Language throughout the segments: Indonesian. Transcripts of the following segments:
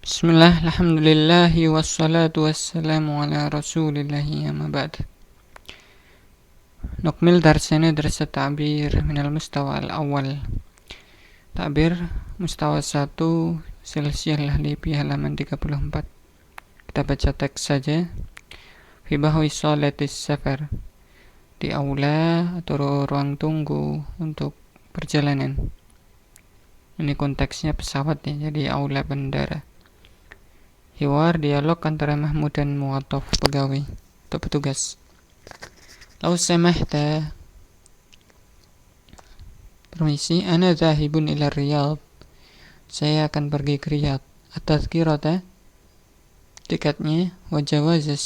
Bismillah, alhamdulillahi wassalatu wassalamu ala rasulillahi amma ba'd. Nukmil darsana dars ta'bir minal mustawa al-awwal. Ta'bir mustawa 1 silsilah lahlipi halaman 34. Kita baca teks saja. Fi bahwi sholatis safar, di aula atau ruang tunggu untuk perjalanan. Ini konteksnya pesawat ya, jadi aula bandara. Hiwar, dialog antara Mahmud dan Mu'attaf, pegawai atau petugas. Lau samahta, permisi, ana zahibun ila Riyadh, saya akan pergi ke Riyadh. At-tadhkirata, tiketnya, wa jawazas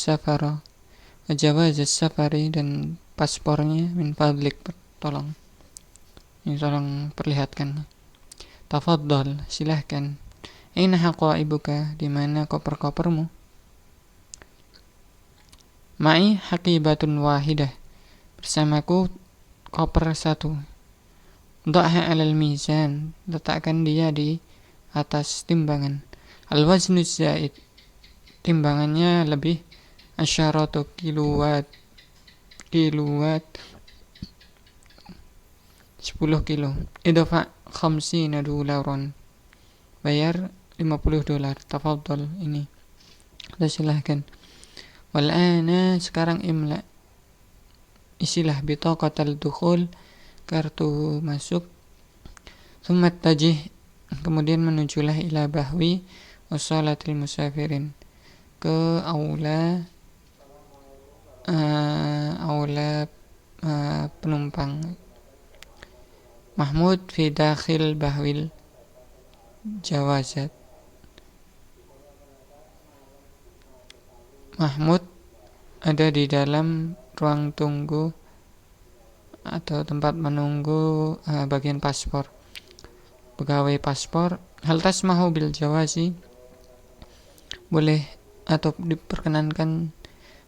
safari, dan paspornya, min fadlik, tolong. Ini tolong perlihatkan. Tafaddal, silahkan. Aina haqaibuka, di mana koper-kopermu? Ma'i haqibatun wahidah, bersamaku koper 1. Dha'ha 'alal mizan, letakkan dia di atas timbangan. Al-waznu zaid, timbangannya lebih. Asyaratu kiluwatt 10 kilo. Idfa' 50 dolaran, bayar $50. Tafadhal, ini silahkan. Wal'ana, sekarang imla, isilah bitaqatal dukhul, kartu masuk. Thumma tajih, kemudian menujulah ila bahwi wassalatil musafirin, ke aula penumpang. Mahmud fi dakhil bahwil jawazat, Mahmud ada di dalam ruang tunggu atau tempat menunggu bagian paspor, pegawai paspor. Hal tasmahu bil jawazi, boleh atau diperkenankan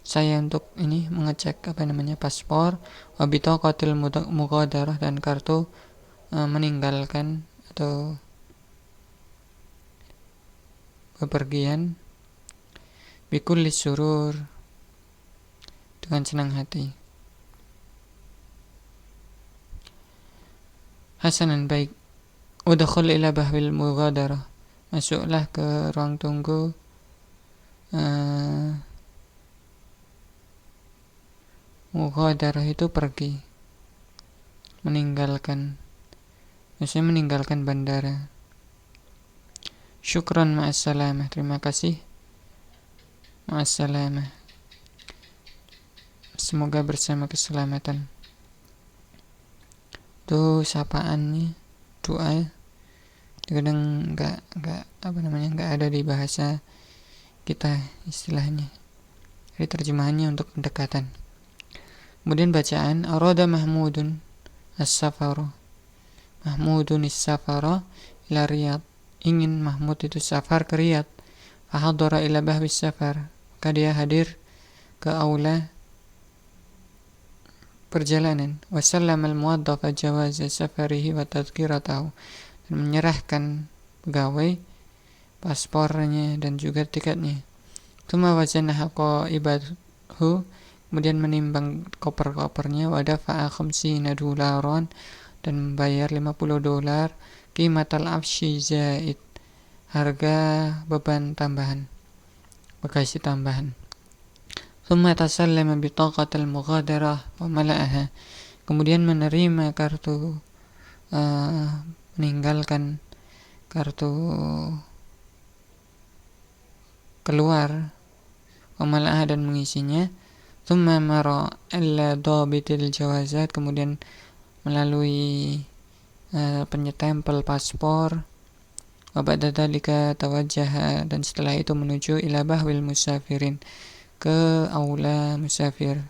saya untuk ini mengecek paspor. Wa bitaqatil mughadarah, dan kartu meninggalkan atau bepergian. Bikulli surur, dengan senang hati. Hasanan, baik. Udkhul ila bahwil mughadarah, masuklah ke ruang tunggu mughadarah itu pergi, meninggalkan, maksudnya meninggalkan bandara. Syukran ma'assalamah, terima kasih. Ma'assalamah, semoga bersama keselamatan. Itu sapaannya, doa. Kadang nggak ada di bahasa kita istilahnya. Jadi terjemahannya untuk pendekatan. Kemudian bacaan, arada Mahmudun as-safara. Mahmudun as-safara ila Riyadh, ingin Mahmud itu safar ke Riyadh. Fahadara ila bahwi safar, maka dia hadir ke aula perjalanan. Wasallama al-muwaddafa jawaza safarihi wa tadhkiratahu, dan menyerahkan pegawai paspornya dan juga tiketnya. Tsumma wazana haqaibahu, kemudian menimbang koper-kopernya. Wa dafa'a 50 dolaran, dan membayar $50. Qimatal afshi zaid, harga beban tambahan, bagasi tambahan. Tsumma tasallama bitaqatal mughadarah wa mala'aha, kemudian menerima kartu meninggalkan kartu keluar, wa mala'aha, dan mengisinya. Tsumma mara illa dhabitil jawazat, kemudian melalui penyetempel paspor. Wa ba'da dzalika tawajjaha, dan setelah itu menuju ila bahwil musafirin, ke aula musafir,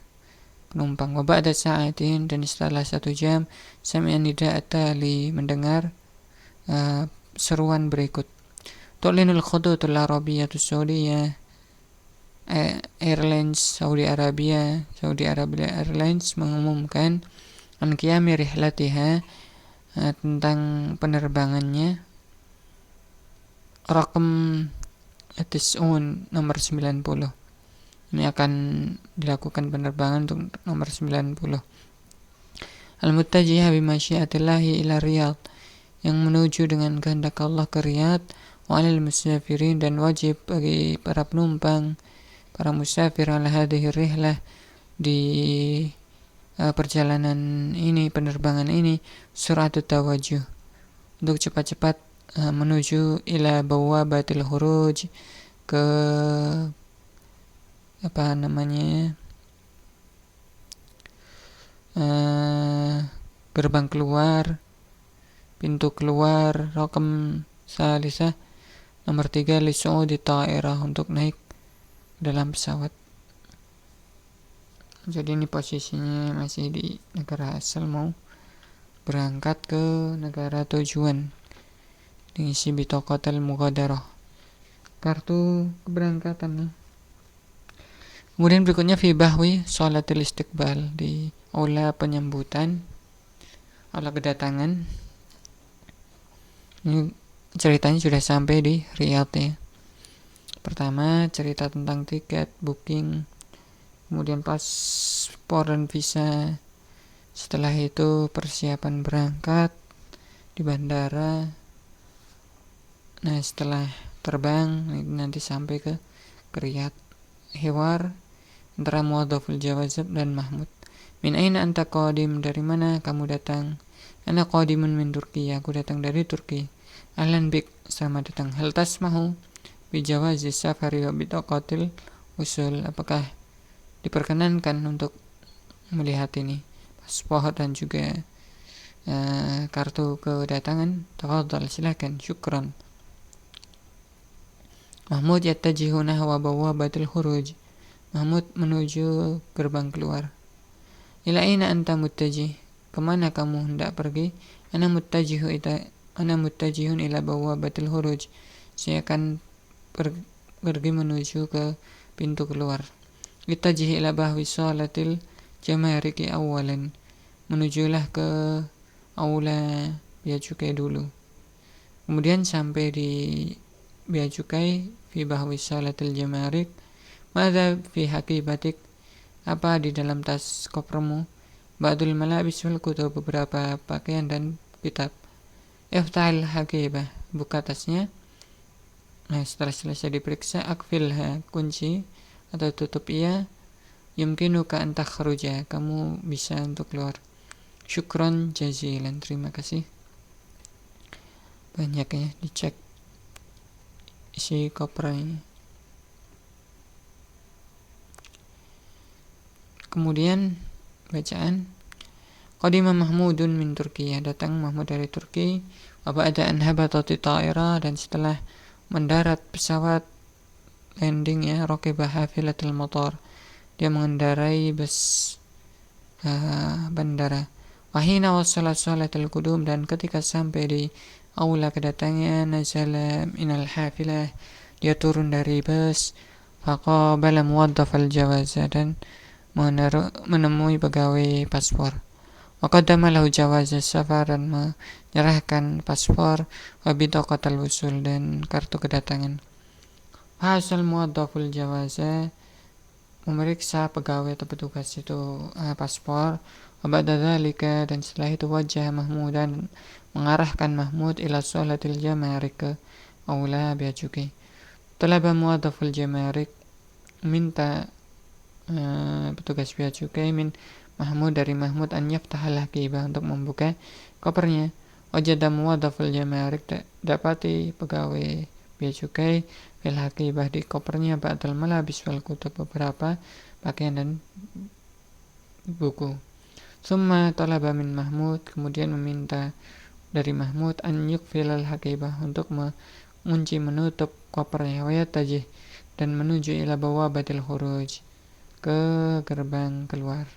penumpang. Wa ba'da sa'atin, dan setelah 1 jam, sami'a nida'at tali, mendengar seruan berikut. Tu'linul khudutul arabiyatus saudiyah, Airlines Saudi Arabia Airlines mengumumkan an qiyami rihlatiha, tentang penerbangannya. Rakam Tis'un nomor 90. Ini akan dilakukan penerbangan untuk nomor 90. Al-muttajiha bimasyiatillahi ila Riyadh, yang menuju dengan kehendak Allah ke Riyadh. Wa 'alal musafirin, dan wajib bagi para penumpang, para musafir, ala hadhihi rihlah, di perjalanan ini, penerbangan ini, suratut tawajuh, untuk cepat-cepat menuju ila bawabatil khuruj, ke gerbang keluar, pintu keluar. Raqam salisah, nomor 3, li su'udi ta'irah, untuk naik dalam pesawat. Jadi ini posisinya masih di negara asal, mau berangkat ke negara tujuan, diisi bitaqatul mughadarah, kartu keberangkatan. Kemudian berikutnya fi bahwi sholatil istiqbal, di aula penyambutan, aula kedatangan. Ini ceritanya sudah sampai di Riyadh ya. Pertama cerita tentang tiket, booking, kemudian paspor dan visa. Setelah itu persiapan berangkat di bandara. Nah, setelah terbang nanti sampai ke Riyadh. Hiwar antara muwadhaful jawazat dan Mahmud. Min aina anta qadim, dari mana kamu datang? Ana qadimun min Turki, aku datang dari Turki. Ahlan bik, selamat datang. Hal tasmahu bi jawazi safari wa bitaqatil usul, apakah diperkenankan untuk melihat ini, paspor dan juga kartu kedatangan? Tafadhal, silakan, syukran. Mahmud yattajihu nahwa bawabatil khuruj, Mahmud menuju gerbang keluar. Ila aina anta muttajih, kemana kamu hendak pergi? Ana muttajihun ila bawabatil khuruj, saya akan pergi menuju ke pintu keluar. Ittajih ila bahwi sholatil jamariki awalan, menujulah ke aula bea cukai dulu. Kemudian sampai di bea cukai, fi bahwi sholatil jamarik. Madza fi haqibatik, apa di dalam tas kopermu? Ba'dul malabis wal kutub, beberapa pakaian dan kitab. Iftahil haqibah, buka tasnya. Nah, setelah selesai diperiksa, akfilha, kunci atau tutup ia. Yumkinuka an takhruja, kamu bisa untuk keluar. Syukron jazilan, terima kasih banyak ya. Dicek isi koper ini. Kemudian bacaan Qadima Mahmudun min Turkiya, datang Mahmud dari Turki. Wa ba'da an habatati ta'ira, dan setelah mendarat pesawat, landing ya, raqiba hafilatul motor, dia mengendarai bus bandara. Wahina wassalat sholatul qudum, dan ketika sampai di aula kedatangan, nazala minal hafilah, dia turun dari bus. Faqabala muwaddafal jawaza, dan menemui pegawai paspor. Waqaddama lahu jawazas safar, dan menyerahkan paspor. Wa bitaqatal wusul, dan kartu kedatangan. Hasal muwaddaful jawaza, memeriksa pegawai atau petugas itu paspor. Wa ba'da dzalika, dan setelah itu wajah Mahmud, dan mengarahkan Mahmud ila sholatil jamarik, ke aula bea cukai. Talaba muwaddaful jamarik, minta petugas bea cukai min Mahmud, dari Mahmud, an yaftahal haqibah, untuk membuka kopernya. Wajada muwaddaful jamarik, dapati pegawai bea cukai fil haqibah, di kopernya, ba'dal malabis wal kutub, beberapa pakaian dan buku. Summa talaba min Mahmud, kemudian meminta dari Mahmud, an yukfilal haqibah, untuk mengunci, menutup kopernya. Wa yatajih, dan menuju ila bawabatil khuruj, ke gerbang keluar.